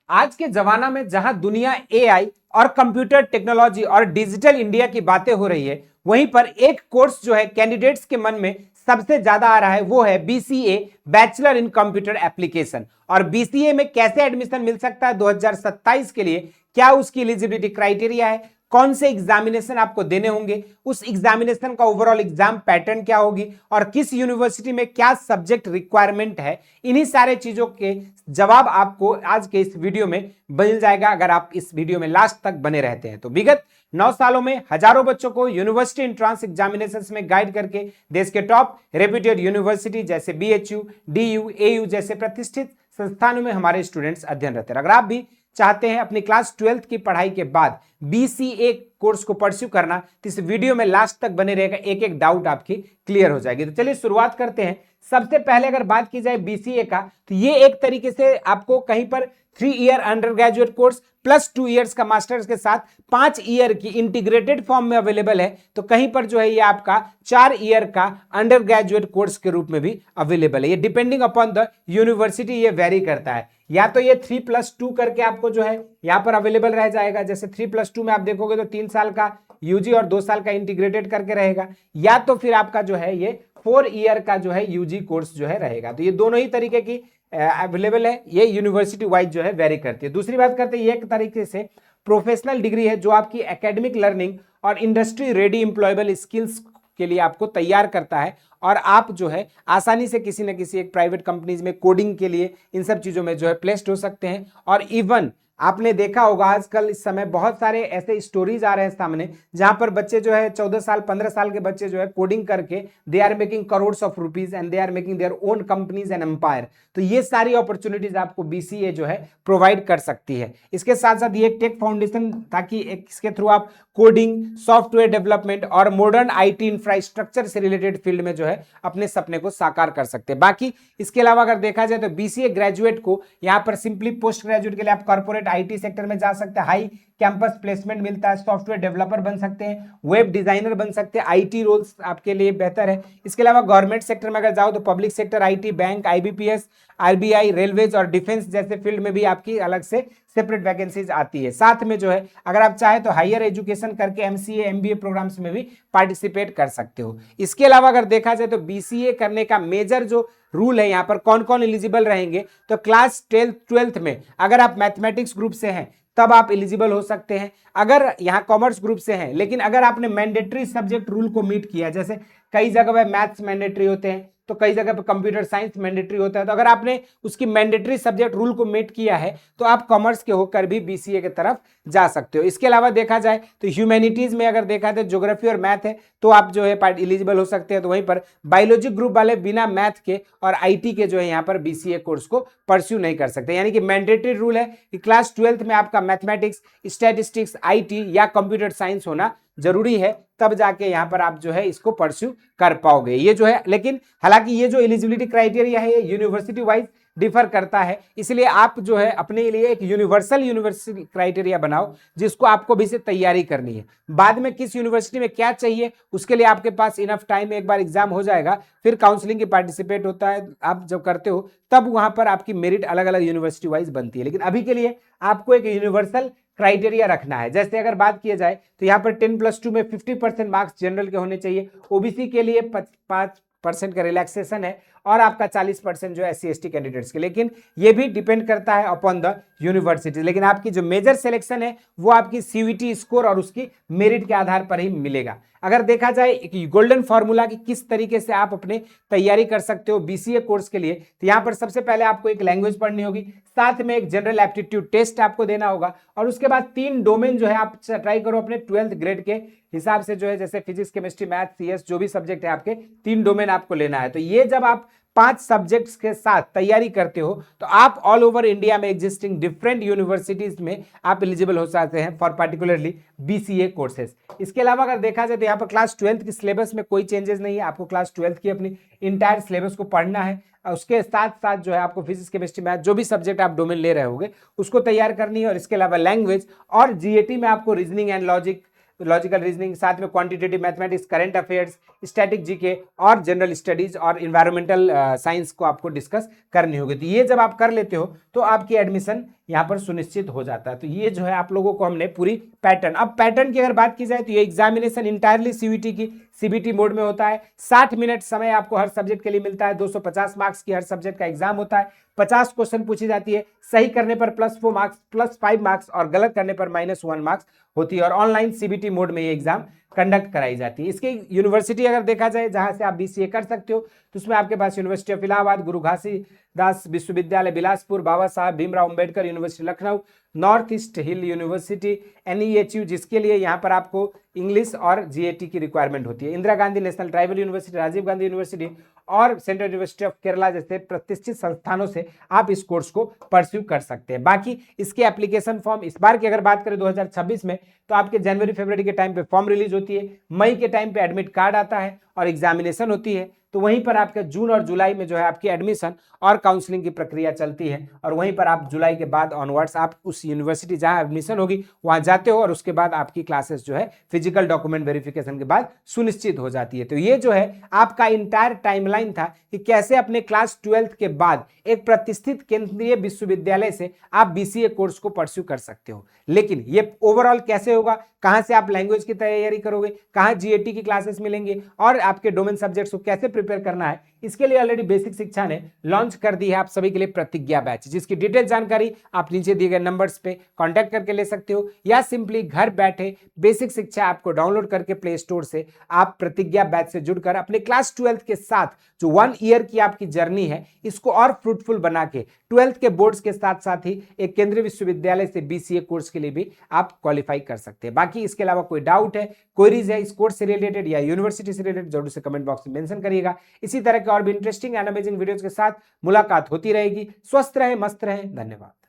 आज के जमाना में जहां दुनिया एआई और कंप्यूटर टेक्नोलॉजी और डिजिटल इंडिया की बातें हो रही है, वहीं पर एक कोर्स जो है कैंडिडेट्स के मन में सबसे ज्यादा आ रहा है, वो है BCA, bachelor in computer application. और बीसीए में कैसे एडमिशन मिल सकता है 2027 के लिए, क्या उसकी एलिजिबिलिटी क्राइटेरिया है, कौन से एग्जामिनेशन आपको देने होंगे, उस एग्जामिनेशन का ओवरऑल एग्जाम पैटर्न क्या होगी, और किस यूनिवर्सिटी में क्या सब्जेक्ट रिक्वायरमेंट है, इन्हीं सारे चीजों के जवाब आपको आज के इस वीडियो में मिल जाएगा अगर आप इस वीडियो में लास्ट तक बने रहते हैं। तो विगत 9 सालों में हजारों बच्चों को यूनिवर्सिटी एंट्रेंस एग्जामिनेशंस में गाइड करके देश के टॉप रेप्यूटेड यूनिवर्सिटी जैसे बीएचयू, डीयू, एयू जैसे प्रतिष्ठित संस्थानों में हमारे स्टूडेंट्स अध्ययनरत हैं। अगर आप भी चाहते हैं अपनी क्लास 12th की पढ़ाई के बाद बीसीए कोर्स को परस्यू करना, तो इस वीडियो में लास्ट तक बने रहेगा, एक एक डाउट आपकी क्लियर हो जाएगी। तो चलिए शुरुआत करते हैं। सबसे पहले अगर बात की जाए बीसीए का, तो ये एक तरीके से आपको कहीं पर 3 year under graduate course plus 2 years का मास्टर्स के साथ 5 ईयर की इंटीग्रेटेड फॉर्म में अवेलेबल है। तो कहीं पर जो है ये आपका 4 ईयर का अंडर ग्रेजुएट कोर्स के रूप में भी अवेलेबल है। ये डिपेंडिंग अपॉन द यूनिवर्सिटी ये वेरी करता है, या तो ये 3+2 करके आपको जो है यहाँ पर अवेलेबल रह जाएगा। जैसे 3+2 में आप देखोगे तो 3 साल का यूजी और 2 साल का इंटीग्रेटेड करके रहेगा, या तो फिर आपका जो है ये 4 ईयर का जो है यूजी कोर्स जो है रहेगा। तो ये दोनों ही तरीके की अवेलेबल है, ये यूनिवर्सिटी वाइज जो है वेरी करती है। दूसरी बात करते हैं, ये एक तरीके से प्रोफेशनल डिग्री है जो आपकी एकेडमिक लर्निंग और इंडस्ट्री रेडी एम्प्लॉयबल स्किल्स के लिए आपको तैयार करता है, और आप जो है आसानी से किसी न किसी एक प्राइवेट कंपनीज में कोडिंग के लिए इन सब चीजों में जो है प्लेस्ड हो सकते हैं। और इवन आपने देखा होगा आजकल इस समय बहुत सारे ऐसे स्टोरीज आ रहे हैं सामने, जहां पर बच्चे जो है 14 साल 15 साल के बच्चे जो है कोडिंग करके they are making crores of rupees and they are making their own companies and empire. तो ये सारी अपॉर्चुनिटीज आपको बीसीए जो है प्रोवाइड कर सकती है। इसके साथ साथ ये टेक फाउंडेशन, ताकि इसके थ्रू आप कोडिंग, सॉफ्टवेयर डेवलपमेंट और मॉडर्न आईटी इंफ्रास्ट्रक्चर से रिलेटेड फील्ड में जो है अपने सपने को साकार कर सकते हैं। बाकी इसके अलावा अगर देखा जाए तो बीसीए ग्रेजुएट को यहाँ पर सिंपली पोस्ट ग्रेजुएट के लिए आप कॉर्पोरेट आईटी सेक्टर में जा सकते हैं, हाई कैंपस प्लेसमेंट मिलता है, सॉफ्टवेयर डेवलपर बन सकते हैं, वेब डिजाइनर बन सकते हैं, आईटी रोल्स आपके लिए बेहतर है। इसके अलावा गवर्नमेंट सेक्टर में अगर जाओ तो public sector IT, bank, IBPS, RBI, railways और डिफेंस जैसे फील्ड में भी आपकी अलग से सेपरेट वैकेंसीज आती है। साथ में जो है अगर आप चाहे तो हायर एजुकेशन करके एमसीए, एमबीए प्रोग्राम्स में भी पार्टिसिपेट कर सकते हो। इसके अलावा अगर देखा जाए तो बीसीए करने का मेजर जो रूल है, यहाँ पर कौन कौन एलिजिबल रहेंगे, तो क्लास 12th में अगर आप मैथमेटिक्स ग्रुप से हैं तब आप एलिजिबल हो सकते हैं। अगर यहाँ कॉमर्स ग्रुप से हैं, लेकिन अगर आपने मैंडेटरी सब्जेक्ट रूल को मीट किया, जैसे कई जगह पे मैथ्स मैंडेटरी होते हैं तो कई जगह पे कंप्यूटर साइंस मैंडेटरी होता है, तो अगर आपने उसकी मैंडेटरी सब्जेक्ट रूल को मीट किया है तो आप कॉमर्स के होकर भी बीसीए की तरफ जा सकते हो। इसके अलावा देखा जाए तो ह्यूमैनिटीज में अगर देखा जाए ज्योग्राफी और मैथ है तो आप जो है एलिजिबल हो सकते हैं। तो वहीं पर बायोलॉजी ग्रुप वाले बिना मैथ के और आईटी के जो है यहाँ पर बीसीए कोर्स को परस्यू नहीं कर सकते। यानी कि मैंडेटरी रूल है कि क्लास 12th में आपका मैथमेटिक्स, स्टैटिस्टिक्स, आईटी या कंप्यूटर साइंस होना जरूरी है, तब जाके यहाँ पर आप जो है इसको परस्यू कर पाओगे। ये जो है, लेकिन हालांकि ये जो एलिजिबिलिटी क्राइटेरिया है ये यूनिवर्सिटी वाइज डिफर करता है, इसलिए आप जो है अपने लिए एक यूनिवर्सिटी क्राइटेरिया बनाओ जिसको आपको भी से तैयारी करनी है। बाद में किस यूनिवर्सिटी में क्या चाहिए उसके लिए आपके पास इनफ टाइम, एक बार एग्जाम हो जाएगा फिर काउंसलिंग की पार्टिसिपेट होता है, आप जब करते हो तब वहां पर आपकी मेरिट अलग अलग यूनिवर्सिटी वाइज बनती है। लेकिन अभी के लिए आपको एक यूनिवर्सल क्राइटेरिया रखना है। जैसे अगर बात किया जाए तो यहाँ पर 10+2 में 50% मार्क्स जनरल के होने चाहिए, ओबीसी के लिए 5% का रिलैक्सेशन है, और आपका 40% जो है SC/ST कैंडिडेट्स के। लेकिन ये भी डिपेंड करता है अपॉन द यूनिवर्सिटी। लेकिन आपकी जो मेजर सिलेक्शन है वो आपकी सीयूईटी स्कोर और उसकी मेरिट के आधार पर ही मिलेगा। अगर देखा जाए एक गोल्डन फॉर्मूला कि किस तरीके से आप अपने तैयारी कर सकते हो बीसीए कोर्स के लिए, तो यहाँ पर सबसे पहले आपको एक लैंग्वेज पढ़नी होगी, साथ में एक जनरल एप्टीट्यूड टेस्ट आपको देना होगा, और उसके बाद 3 डोमेन जो है आप ट्राई करो अपने 12th ग्रेड के हिसाब से जो है, जैसे फिजिक्स, केमिस्ट्री, मैथ, सीएस जो भी सब्जेक्ट है आपके 3 डोमेन आपको लेना है। तो ये जब आप 5 सब्जेक्ट्स के साथ तैयारी करते हो तो आप ऑल ओवर इंडिया में एग्जिस्टिंग डिफरेंट यूनिवर्सिटीज में आप एलिजिबल हो सकते हैं फॉर पार्टिकुलरली बीसीए कोर्सेज। इसके अलावा अगर देखा जाए तो यहाँ पर क्लास 12th की सिलेबस में कोई चेंजेस नहीं है, आपको क्लास 12th की अपनी इंटायर सिलेबस को पढ़ना है। उसके साथ साथ जो है आपको फिजिक्स, केमिस्ट्री, मैथ जो भी सब्जेक्ट आप डोमेन ले रहे होगे उसको तैयार करनी है। और इसके अलावा लैंग्वेज और जीएटी में आपको रीजनिंग एंड लॉजिकल रीजनिंग, साथ में quantitative mathematics, current affairs, static GK और जनरल स्टडीज और इन्वायरमेंटल साइंस को आपको डिस्कस करनी होगी। तो ये जब आप कर लेते हो तो आपकी एडमिशन यहाँ पर सुनिश्चित हो जाता है। तो ये जो है आप लोगों को हमने पूरी पैटर्न, अब पैटर्न की अगर बात की जाए तो ये एग्जामिनेशन इंटायरली सीयूईटी की सीबीटी मोड में होता है। 60 मिनट समय आपको हर सब्जेक्ट के लिए मिलता है। 250 मार्क्स की हर सब्जेक्ट का एग्जाम होता है। 50 क्वेश्चन पूछी जाती है, सही करने पर +4 मार्क्स, +5 मार्क्स और गलत करने पर -1 मार्क्स होती है। और ऑनलाइन सीबीटी मोड में ये एग्जाम कंडक्ट कराई जाती है। इसकी यूनिवर्सिटी अगर देखा जाए जहां से आप बीसीए कर सकते हो तो उसमें आपके पास यूनिवर्सिटी ऑफ इलाहाबाद, गुरु घासीदास विश्वविद्यालय Bilaspur, Baba Saheb Bhimrao Ambedkar university Lucknow, north east hill university, NEHU जिसके लिए यहाँ पर आपको इंग्लिश और GAT की रिक्वायरमेंट होती है, Indira Gandhi National Tribal University, Rajiv Gandhi University और सेंट्रल यूनिवर्सिटी ऑफ केरला जैसे प्रतिष्ठित संस्थानों से आप इस कोर्स को परस्यू कर सकते हैं। बाकी इसके एप्लीकेशन फॉर्म इस बार की अगर बात करें 2026 में तो आपके जनवरी फरवरी के टाइम पे फॉर्म रिलीज होती है, मई के टाइम पे एडमिट कार्ड आता है और एग्जामिनेशन होती है। तो वहीं पर आपका जून और जुलाई में जो है आपकी एडमिशन और काउंसलिंग की प्रक्रिया चलती है और वहीं पर आप जुलाई के बाद ऑनवर्ड्स आप उस यूनिवर्सिटी जहां एडमिशन होगी वहां जाते हो और उसके बाद आपकी क्लासेस जो है फिजिकल डॉक्यूमेंट वेरिफिकेशन के बाद सुनिश्चित हो जाती है। तो ये जो है आपका इंटायर टाइमलाइन था कि कैसे अपने क्लास 12th के बाद एक प्रतिष्ठित केंद्रीय विश्वविद्यालय से आप बीसीए कोर्स को परस्यू कर सकते हो। लेकिन ये ओवरऑल कैसे होगा, कहां से आप लैंग्वेज की तैयारी करोगे, कहां GAT की क्लासेस मिलेंगे और आपके डोमेन सब्जेक्ट्स को कैसे प्रिपेयर करना है, इसके लिए ऑलरेडी बेसिक शिक्षा ने लॉन्च कर दी है आप सभी के लिए प्रतिज्ञा बैच, जिसकी डिटेल जानकारी आप नीचे दिए गए नंबर्स पे कांटेक्ट करके ले सकते हो या सिंपली घर बैठे बेसिक शिक्षा ऐप को डाउनलोड करके प्ले स्टोर से आप प्रतिज्ञा बैच से जुड़कर अपने क्लास 12th के साथ जो 1 ईयर की आपकी जर्नी है इसको और फ्रूटफुल बना के 12th के बोर्ड्स के साथ साथ ही एक केंद्रीय विश्वविद्यालय से बीसीए कोर्स के लिए भी आप क्वालिफाई कर सकते हैं। बाकी इसके अलावा कोई डाउट है, क्वेरीज है इस कोर्स से रिलेटेड या यूनिवर्सिटी से रिलेटेड, जरूर से कमेंट बॉक्स में मेंशन करिएगा। इसी तरह के और भी इंटरेस्टिंग एंड अमेजिंग वीडियोस के साथ मुलाकात होती रहेगी। स्वस्थ रहें, मस्त रहें, धन्यवाद।